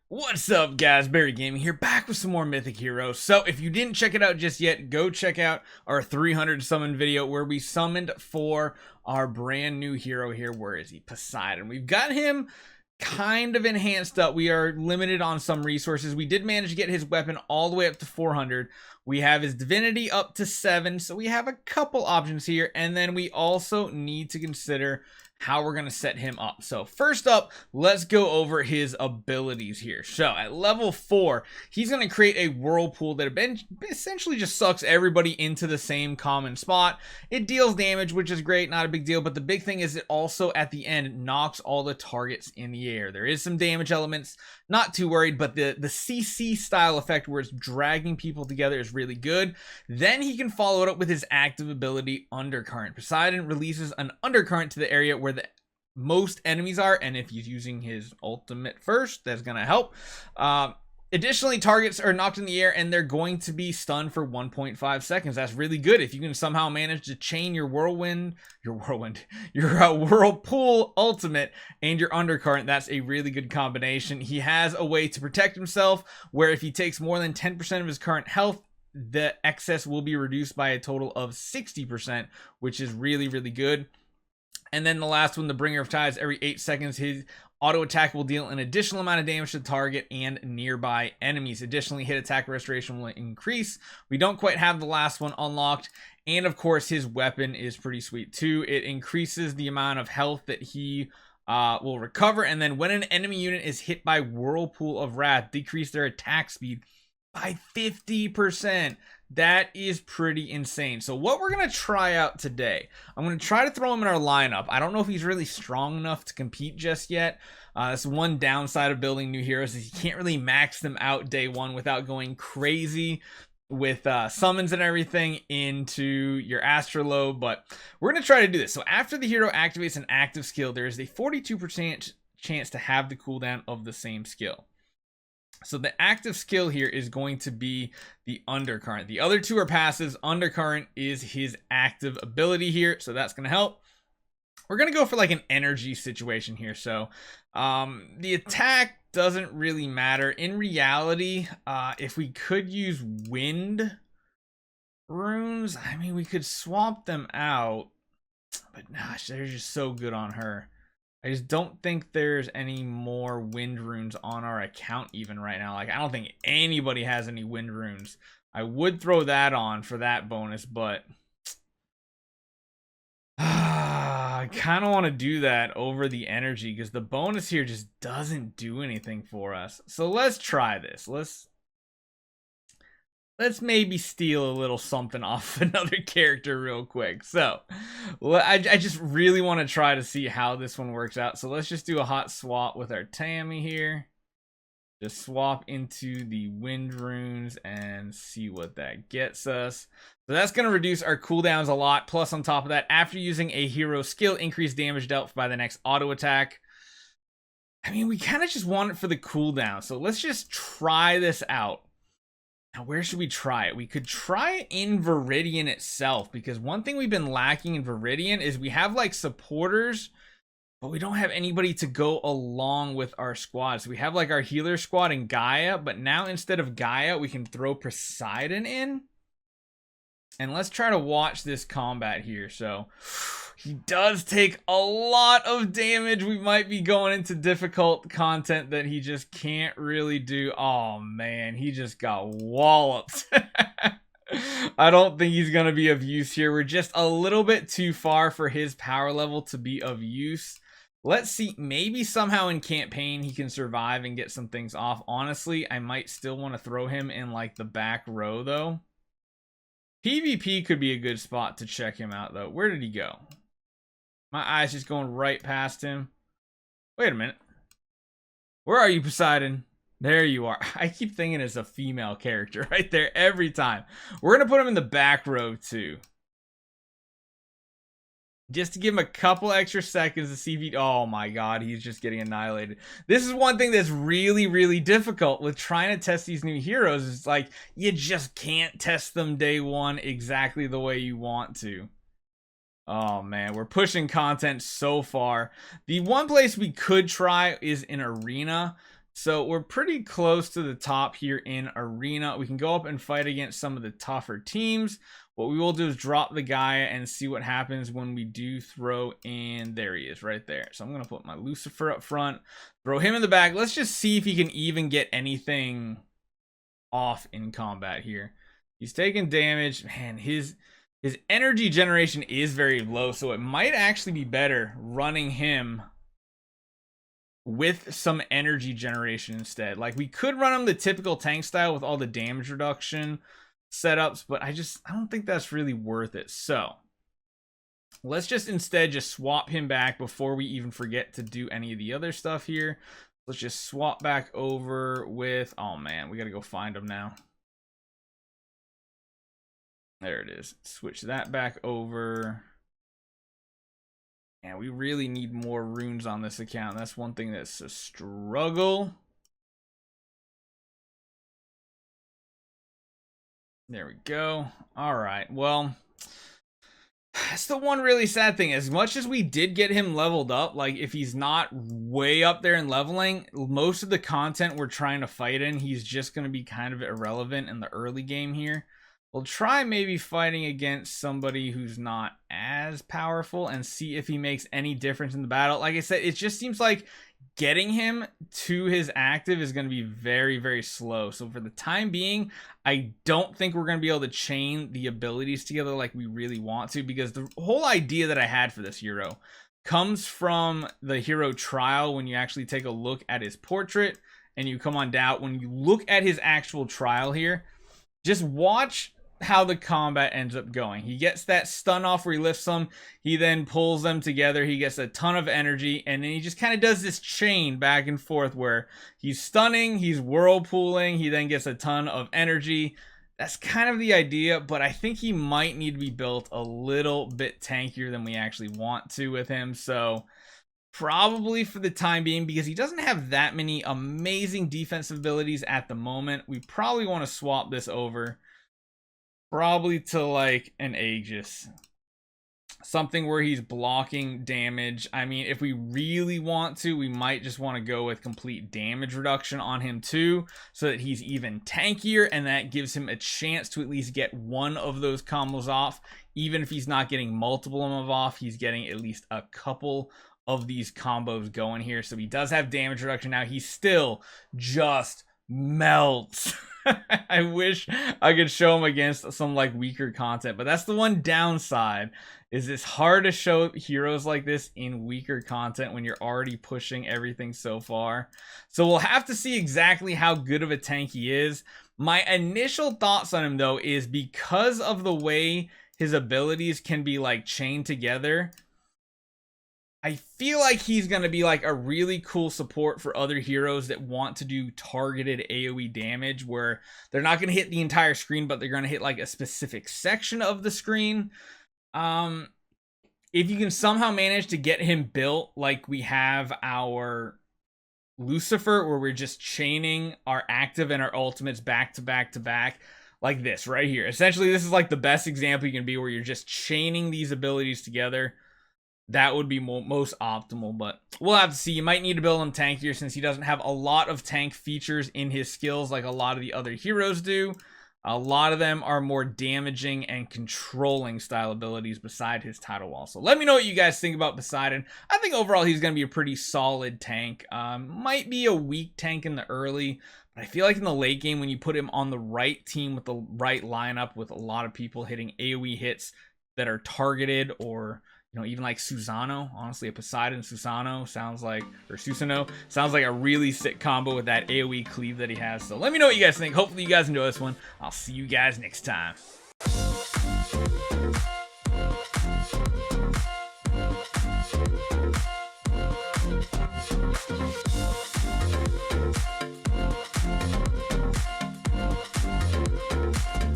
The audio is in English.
What's up, guys? Barry Gaming here, back with some more Mythic Heroes. So if you didn't check it out just yet, go check out our 300 summon video where we summoned for our brand new hero here. Where is he? Poseidon. We've got him kind of enhanced up. We are limited on some resources. We did manage to get his weapon all the way up to 400. We have his divinity up to 7, so we have a couple options here. And then we also need to consider how we're going to set him up. So first up, let's go over his abilities here. So at level 4, he's going to create a whirlpool that essentially just sucks everybody into the same common spot. It deals damage, which is great, not a big deal, but the big thing is it also at the end knocks all the targets in the air. There is some damage elements, not too worried, but the CC style effect where it's dragging people together is really good. Then he can follow it up with his active ability, Undercurrent. Poseidon releases an undercurrent to the area where the most enemies are, and if he's using his ultimate first, that's gonna help. Additionally, targets are knocked in the air and they're going to be stunned for 1.5 seconds. That's really good. If you can somehow manage to chain your whirlpool ultimate and your undercurrent, that's a really good combination. He has a way to protect himself where if he takes more than 10% of his current health, the excess will be reduced by a total of 60%, which is really, really good. And then the last one, the Bringer of Tides, every 8 seconds, his auto attack will deal an additional amount of damage to the target and nearby enemies. Additionally, hit attack restoration will increase. We don't quite have the last one unlocked. And of course, his weapon is pretty sweet too. It increases the amount of health that he will recover. And then when an enemy unit is hit by Whirlpool of Wrath, decrease their attack speed by 50%. That is pretty insane. So what we're going to try out today, I'm going to try to throw him in our lineup. I don't know if he's really strong enough to compete just yet. That's one downside of building new heroes is you can't really max them out day one without going crazy with summons and everything into your astrolabe. But we're going to try to do this. So after the hero activates an active skill, there is a 42% chance to have the cooldown of the same skill. So the active skill here is going to be the Undercurrent. The other two are passives. Undercurrent is his active ability here, so that's going to help. We're going to go for like an energy situation here. So the attack doesn't really matter. In reality, if we could use wind runes, I mean, we could swap them out. But gosh, they're just so good on her. I just don't think there's any more wind runes on our account even right now. Like, I don't think anybody has any wind runes. I would throw that on for that bonus, but I kind of want to do that over the energy because the bonus here just doesn't do anything for us. So let's try this. Let's maybe steal a little something off another character real quick. So I just really want to try to see how this one works out. So let's just do a hot swap with our Tammy here. Just swap into the wind runes and see what that gets us. So that's going to reduce our cooldowns a lot. Plus on top of that, after using a hero skill, increase damage dealt by the next auto attack. I mean, we kind of just want it for the cooldown. So let's just try this out. Now, where should we try it? We could try it in Verdian itself, because one thing we've been lacking in Verdian is we have like supporters, but we don't have anybody to go along with our squad. So we have like our healer squad in Gaia, but now instead of Gaia, we can throw Poseidon in. And let's try to watch this combat here. So he does take a lot of damage. We might be going into difficult content that he just can't really do. Oh man, he just got walloped. I don't think he's going to be of use here. We're just a little bit too far for his power level to be of use. Let's see, maybe somehow in campaign he can survive and get some things off. Honestly, I might still want to throw him in like the back row though. PvP could be a good spot to check him out though. Where did he go? My eye's just going right past him. Wait a minute. Where are you, Poseidon? There you are. I keep thinking it's a female character right there every time. We're going to put him in the back row too. just to give him a couple extra seconds to see if he, oh my god, he's just getting annihilated. This is one thing that's really, really difficult with trying to test these new heroes. It's like, you just can't test them day one exactly the way you want to. Oh man, we're pushing content so far. The one place we could try is in Arena. So we're pretty close to the top here in Arena. We can go up and fight against some of the tougher teams. What we will do is drop the guy and see what happens when we do throw in. There he is right there. So I'm going to put my Lucifer up front, throw him in the back. Let's just see if he can even get anything off in combat here. He's taking damage. Man, his energy generation is very low, so it might actually be better running him with some energy generation instead. Like, we could run him the typical tank style with all the damage reduction setups, but I don't think that's really worth it. So let's just instead just swap him back before we even forget to do any of the other stuff here. Let's just swap back over with, oh man, we gotta go find him now. There it is. Switch that back over. And we really need more runes on this account. That's one thing that's a struggle. There we go. All right. Well, that's the one really sad thing. As much as we did get him leveled up, like, if he's not way up there in leveling, most of the content we're trying to fight in, he's just going to be kind of irrelevant in the early game here. We'll try maybe fighting against somebody who's not as powerful and see if he makes any difference in the battle. Like I said, it just seems like getting him to his active is going to be very, very slow. So for the time being, I don't think we're going to be able to chain the abilities together like we really want to, because the whole idea that I had for this hero comes from the hero trial. When you actually take a look at his portrait and you come on down, when you look at his actual trial here, just watch how the combat ends up going. He gets that stun off where he lifts them, he then pulls them together, he gets a ton of energy, and then he just kind of does this chain back and forth where he's stunning, he's whirlpooling, he then gets a ton of energy. That's kind of the idea, but I think he might need to be built a little bit tankier than we actually want to with him. So probably for the time being, because he doesn't have that many amazing defensive abilities at the moment, we probably want to swap this over probably to like an Aegis, something where he's blocking damage. I mean, if we really want to, we might just want to go with complete damage reduction on him too, so that he's even tankier, and that gives him a chance to at least get one of those combos off. Even if he's not getting multiple of them off, he's getting at least a couple of these combos going here. So he does have damage reduction now. He still just melts. I wish I could show him against some like weaker content, but that's the one downside, is it's hard to show heroes like this in weaker content when you're already pushing everything so far. So we'll have to see exactly how good of a tank he is. My initial thoughts on him though is, because of the way his abilities can be like chained together, I feel like he's going to be like a really cool support for other heroes that want to do targeted AoE damage, where they're not going to hit the entire screen, but they're going to hit like a specific section of the screen. If you can somehow manage to get him built like we have our Lucifer, where we're just chaining our active and our ultimates back to back to back, like this right here. Essentially, this is like the best example you can be, where you're just chaining these abilities together. That would be most optimal, but we'll have to see. You might need to build him tankier, since he doesn't have a lot of tank features in his skills like a lot of the other heroes do. A lot of them are more damaging and controlling style abilities beside his title wall. So let me know what you guys think about Poseidon. I think overall he's going to be a pretty solid tank. Might be a weak tank in the early, but I feel like in the late game, when you put him on the right team with the right lineup, with a lot of people hitting AoE hits that are targeted, or even like Susano. Honestly, a Poseidon Susano sounds like, or Susano sounds like a really sick combo with that AoE cleave that he has. So let me know what you guys think. Hopefully you guys enjoy this one. I'll see you guys next time.